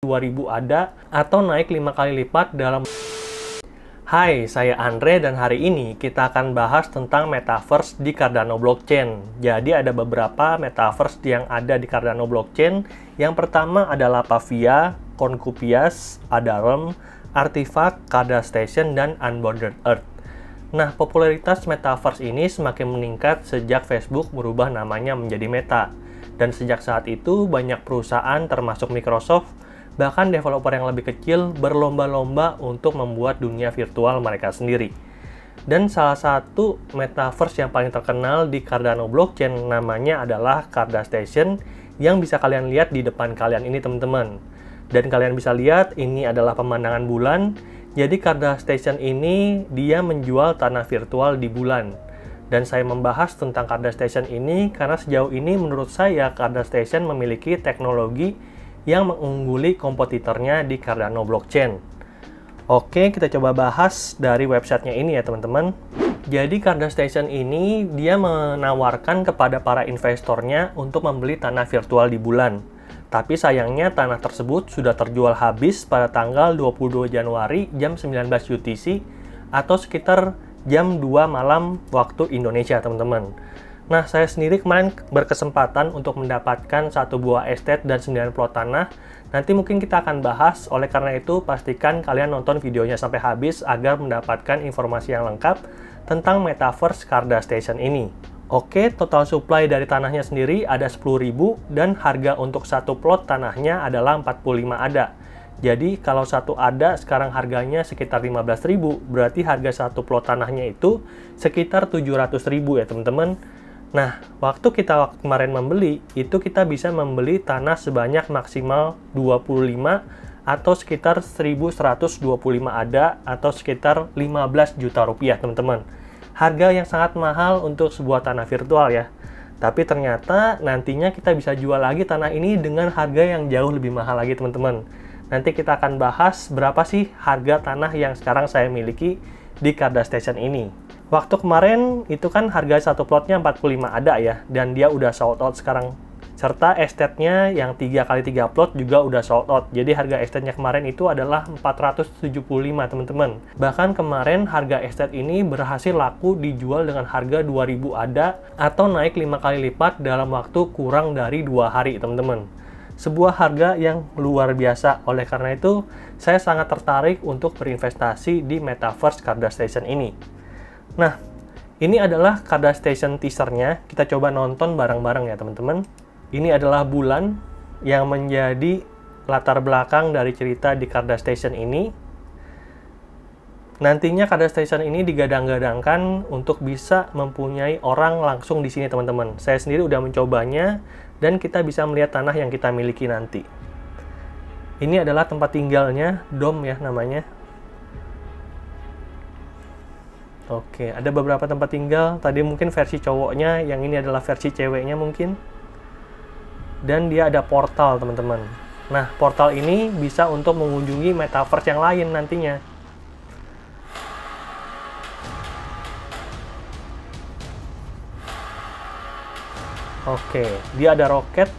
2000 ada atau naik 5 kali lipat dalam. Hai, saya Andre dan hari ini kita akan bahas tentang Metaverse di Cardano Blockchain. Jadi ada beberapa Metaverse yang ada di Cardano Blockchain. Yang pertama adalah Pavia, Concupias, Adarem, Artifact, Cardano Station, dan Unbounded Earth. Nah, popularitas Metaverse ini semakin meningkat sejak Facebook merubah namanya menjadi Meta. Dan sejak saat itu banyak perusahaan termasuk Microsoft bahkan developer yang lebih kecil berlomba-lomba untuk membuat dunia virtual mereka sendiri. Dan salah satu metaverse yang paling terkenal di Cardano Blockchain namanya adalah Cardano Station yang bisa kalian lihat di depan kalian ini teman-teman. Dan kalian bisa lihat ini adalah pemandangan bulan. Jadi Cardano Station ini dia menjual tanah virtual di bulan. Dan saya membahas tentang Cardano Station ini karena sejauh ini menurut saya Cardano Station memiliki teknologi yang mengungguli kompetitornya di Cardano Blockchain. Oke, kita coba bahas dari websitenya ini ya teman-teman. Jadi Cardano Station ini dia menawarkan kepada para investornya untuk membeli tanah virtual di bulan. Tapi sayangnya tanah tersebut sudah terjual habis pada tanggal 22 Januari jam 19 UTC atau sekitar jam 2 malam waktu Indonesia teman-teman. Nah, saya sendiri kemarin berkesempatan untuk mendapatkan satu buah estate dan 9 plot tanah. Nanti mungkin kita akan bahas, oleh karena itu pastikan kalian nonton videonya sampai habis agar mendapatkan informasi yang lengkap tentang Metaverse Cardano Station ini. Oke, total supply dari tanahnya sendiri ada 10.000 dan harga untuk satu plot tanahnya adalah 45 ADA. Jadi kalau satu ADA sekarang harganya sekitar 15.000, berarti harga satu plot tanahnya itu sekitar 700.000 ya teman-teman. Nah, waktu kita kemarin membeli, itu kita bisa membeli tanah sebanyak maksimal 25 atau sekitar 1.125 ADA atau sekitar 15 juta rupiah, teman-teman. Harga yang sangat mahal untuk sebuah tanah virtual ya. Tapi ternyata nantinya kita bisa jual lagi tanah ini dengan harga yang jauh lebih mahal lagi, teman-teman. Nanti kita akan bahas berapa sih harga tanah yang sekarang saya miliki di Cardano Station ini. Waktu kemarin itu kan harga satu plotnya 45 ADA ya, dan dia udah sold out sekarang. Serta estate-nya yang 3x3 plot juga udah sold out. Jadi harga estate-nya kemarin itu adalah 475 teman-teman. Bahkan kemarin harga estate ini berhasil laku dijual dengan harga 2000 ADA atau naik 5 kali lipat dalam waktu kurang dari 2 hari teman-teman. Sebuah harga yang luar biasa. Oleh karena itu, saya sangat tertarik untuk berinvestasi di Metaverse Cardano Station ini. Nah, ini adalah Cardano Station teasernya. Kita coba nonton bareng-bareng ya teman-teman. Ini adalah bulan yang menjadi latar belakang dari cerita di Cardano Station ini. Nantinya Cardano Station ini digadang-gadangkan untuk bisa mempunyai orang langsung di sini teman-teman. Saya sendiri udah mencobanya dan kita bisa melihat tanah yang kita miliki nanti. Ini adalah tempat tinggalnya, dom ya namanya. Oke, ada beberapa tempat tinggal. Tadi mungkin versi cowoknya, yang ini adalah versi ceweknya mungkin. Dan dia ada portal, teman-teman. Nah, portal ini bisa untuk mengunjungi metaverse yang lain nantinya. Oke, dia ada roket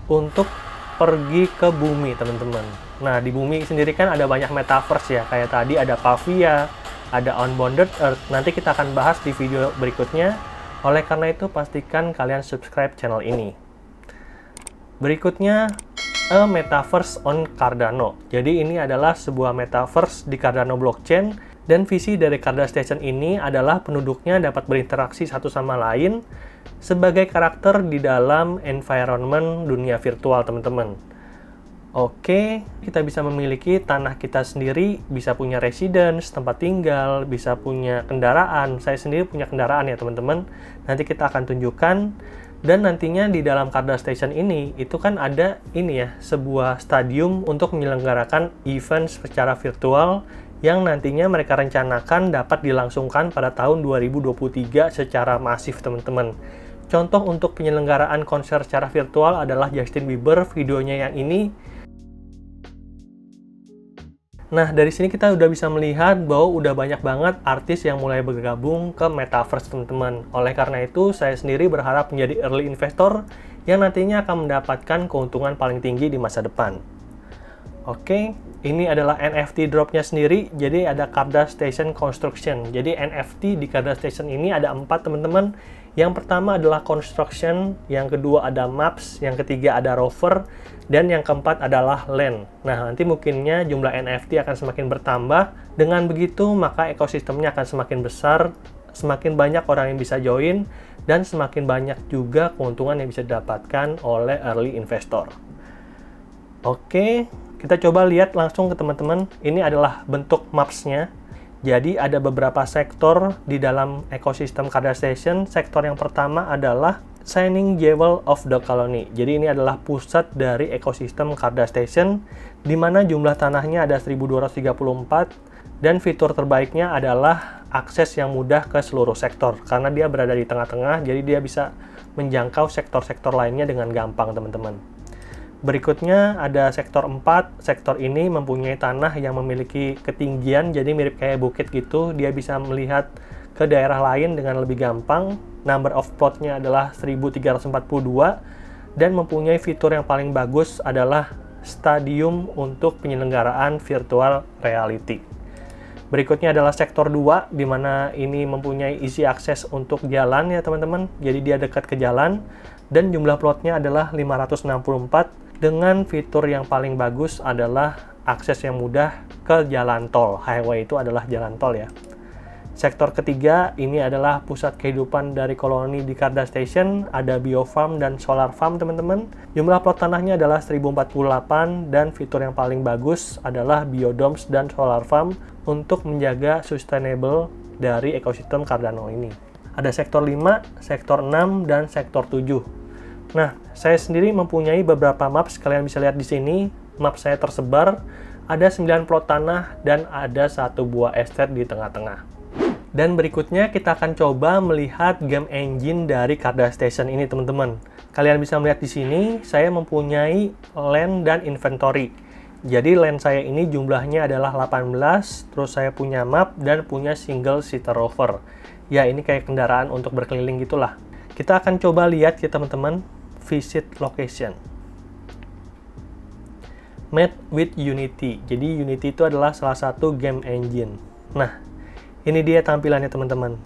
untuk pergi ke bumi, teman-teman. Nah, di bumi sendiri kan ada banyak metaverse ya. Kayak tadi ada Pavia, ada Unbounded Earth. Nanti kita akan bahas di video berikutnya. Oleh karena itu, pastikan kalian subscribe channel ini. Berikutnya, a Metaverse on Cardano. Jadi ini adalah sebuah Metaverse di Cardano Blockchain. Dan visi dari Cardano Station ini adalah penduduknya dapat berinteraksi satu sama lain sebagai karakter di dalam environment dunia virtual, teman-teman. Oke, kita bisa memiliki tanah kita sendiri, bisa punya residence, tempat tinggal, bisa punya kendaraan. Saya sendiri punya kendaraan ya teman-teman. Nanti kita akan tunjukkan. Dan nantinya di dalam Cardano Station ini, itu kan ada ini ya, sebuah stadium untuk menyelenggarakan event secara virtual yang nantinya mereka rencanakan dapat dilangsungkan pada tahun 2023 secara masif teman-teman. Contoh untuk penyelenggaraan konser secara virtual adalah Justin Bieber, videonya yang ini. Nah, dari sini kita udah bisa melihat bahwa udah banyak banget artis yang mulai bergabung ke Metaverse, teman-teman. Oleh karena itu, saya sendiri berharap menjadi early investor yang nantinya akan mendapatkan keuntungan paling tinggi di masa depan. Oke, ini adalah NFT dropnya sendiri. Jadi ada Cardass Station Construction. Jadi NFT di Cardass Station ini ada 4 teman-teman. Yang pertama adalah Construction, yang kedua ada Maps, yang ketiga ada Rover, dan yang keempat adalah Land. Nah, nanti mungkinnya jumlah NFT akan semakin bertambah. Dengan begitu, maka ekosistemnya akan semakin besar, semakin banyak orang yang bisa join, dan semakin banyak juga keuntungan yang bisa didapatkan oleh early investor. Oke, kita coba lihat langsung ke teman-teman. Ini adalah bentuk maps-nya. Jadi ada beberapa sektor di dalam ekosistem Cardass Station. Sektor yang pertama adalah Shining Jewel of the Colony. Jadi ini adalah pusat dari ekosistem Cardass Station, di mana jumlah tanahnya ada 1234, dan fitur terbaiknya adalah akses yang mudah ke seluruh sektor. Karena dia berada di tengah-tengah, jadi dia bisa menjangkau sektor-sektor lainnya dengan gampang, teman-teman. Berikutnya ada sektor 4. Sektor ini mempunyai tanah yang memiliki ketinggian, jadi mirip kayak bukit gitu. Dia bisa melihat ke daerah lain dengan lebih gampang. Number of plotnya adalah 1342, dan mempunyai fitur yang paling bagus adalah stadium untuk penyelenggaraan virtual reality. Berikutnya adalah sektor 2, di mana ini mempunyai easy access untuk jalan ya teman-teman. Jadi dia dekat ke jalan, dan jumlah plotnya adalah 564, dengan fitur yang paling bagus adalah akses yang mudah ke jalan tol. Highway itu adalah jalan tol ya. Sektor ketiga, ini adalah pusat kehidupan dari koloni di Cardass Station. Ada biofarm dan solar farm, teman-teman. Jumlah plot tanahnya adalah 1048, dan fitur yang paling bagus adalah biodomes dan solar farm untuk menjaga sustainable dari ekosistem Cardano ini. Ada sektor 5, sektor 6, dan sektor 7. Nah, saya sendiri mempunyai beberapa maps. Kalian bisa lihat di sini. Map saya tersebar, ada 9 plot tanah, dan ada 1 buah estate di tengah-tengah. Dan berikutnya kita akan coba melihat game engine dari Cardass Station ini, teman-teman. Kalian bisa melihat di sini, saya mempunyai land dan inventory. Jadi land saya ini jumlahnya adalah 18, terus saya punya map dan punya single seater rover. Ya, ini kayak kendaraan untuk berkeliling gitulah. Kita akan coba lihat ya teman-teman, visit location. Made with Unity. Jadi Unity itu adalah salah satu game engine. Nah, ini dia tampilannya teman-teman.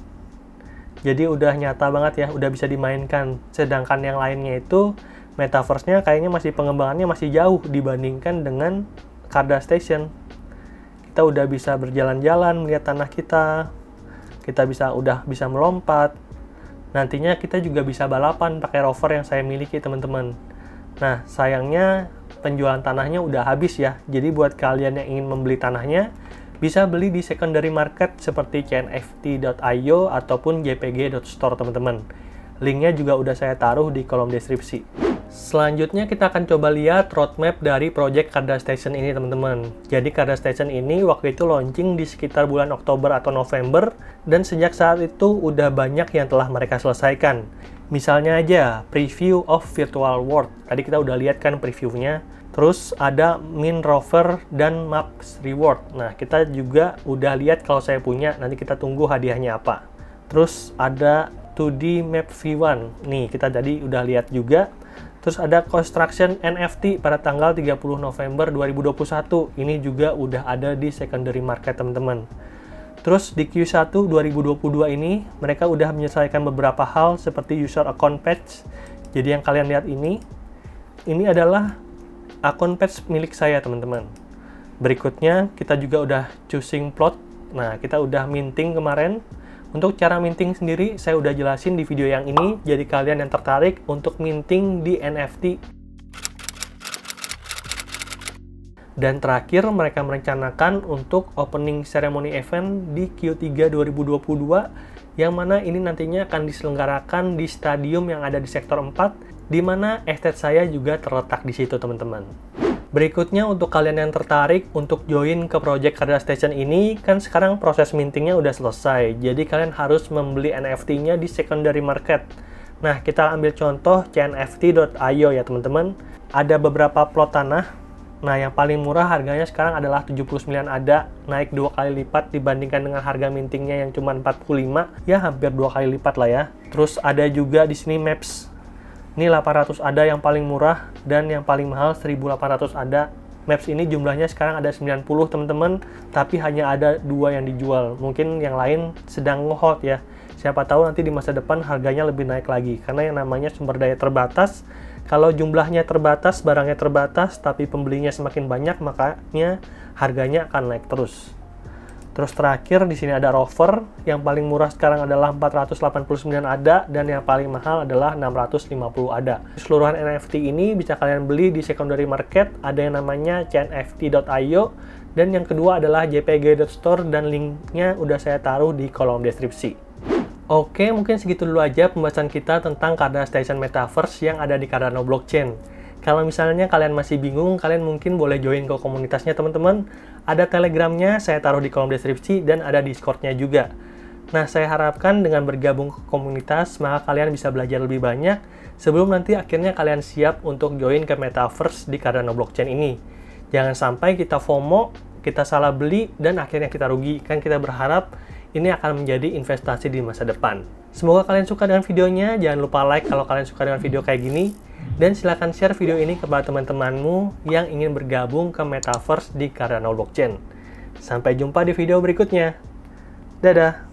Jadi udah nyata banget ya, udah bisa dimainkan. Sedangkan yang lainnya itu metaverse-nya kayaknya masih pengembangannya masih jauh dibandingkan dengan Cardass Station. Kita udah bisa berjalan-jalan melihat tanah kita. Kita udah bisa melompat. Nantinya kita juga bisa balapan pakai rover yang saya miliki, teman-teman. Nah, sayangnya penjualan tanahnya udah habis ya. Jadi buat kalian yang ingin membeli tanahnya, bisa beli di secondary market seperti cnft.io ataupun jpg.store, teman-teman. Linknya juga udah saya taruh di kolom deskripsi. Selanjutnya kita akan coba lihat roadmap dari project Cardass Station ini, teman-teman. Jadi Cardass Station ini waktu itu launching di sekitar bulan Oktober atau November, dan sejak saat itu udah banyak yang telah mereka selesaikan. Misalnya aja preview of virtual world. Tadi kita udah lihat kan previewnya. Terus ada min rover dan maps reward. Nah, kita juga udah lihat kalau saya punya, nanti kita tunggu hadiahnya apa. Terus ada 2D map V1. Nih, kita tadi udah lihat juga. Terus ada construction NFT pada tanggal 30 November 2021. Ini juga udah ada di secondary market, teman-teman. Terus di Q1 2022 ini, mereka udah menyelesaikan beberapa hal seperti user account patch. Jadi yang kalian lihat ini adalah akun patch milik saya, teman-teman. Berikutnya, kita juga udah choosing plot. Nah, kita udah minting kemarin. Untuk cara minting sendiri, saya udah jelasin di video yang ini. Jadi kalian yang tertarik untuk minting di NFT. Dan terakhir, mereka merencanakan untuk opening ceremony event di Q3 2022, yang mana ini nantinya akan diselenggarakan di stadium yang ada di sektor 4, di mana estate saya juga terletak di situ, teman-teman. Berikutnya, untuk kalian yang tertarik untuk join ke project Cardass Station ini, kan sekarang proses mintingnya udah selesai. Jadi kalian harus membeli NFT-nya di secondary market. Nah, kita ambil contoh cnft.io ya teman-teman. Ada beberapa plot tanah. Nah, yang paling murah harganya sekarang adalah 79 ADA, naik 2 kali lipat dibandingkan dengan harga mintingnya yang cuma 45, ya hampir 2 kali lipat lah ya. Terus ada juga di sini maps. Ini 800 ADA yang paling murah, dan yang paling mahal 1800 ADA. Maps ini jumlahnya sekarang ada 90 teman-teman, tapi hanya ada 2 yang dijual. Mungkin yang lain sedang nge-hold ya. Siapa tahu nanti di masa depan harganya lebih naik lagi, karena yang namanya sumber daya terbatas. Kalau jumlahnya terbatas, barangnya terbatas, tapi pembelinya semakin banyak, makanya harganya akan naik terus. Terus terakhir di sini ada Rover, yang paling murah sekarang adalah 489 ADA dan yang paling mahal adalah 650 ADA. Keseluruhan NFT ini bisa kalian beli di secondary market, ada yang namanya chainft.io dan yang kedua adalah jpg.store dan linknya udah saya taruh di kolom deskripsi. Oke, mungkin segitu dulu aja pembahasan kita tentang Cardano Station Metaverse yang ada di Cardano Blockchain. Kalau misalnya kalian masih bingung, kalian mungkin boleh join ke komunitasnya teman-teman. Ada Telegramnya, saya taruh di kolom deskripsi, dan ada Discordnya juga. Nah, saya harapkan dengan bergabung ke komunitas, maka kalian bisa belajar lebih banyak, sebelum nanti akhirnya kalian siap untuk join ke Metaverse di Cardano Blockchain ini. Jangan sampai kita FOMO, kita salah beli, dan akhirnya kita rugi. Kan kita berharap ini akan menjadi investasi di masa depan. Semoga kalian suka dengan videonya, jangan lupa like kalau kalian suka dengan video kayak gini, dan silahkan share video ini kepada teman-temanmu yang ingin bergabung ke Metaverse di Cardano Blockchain. Sampai jumpa di video berikutnya. Dadah!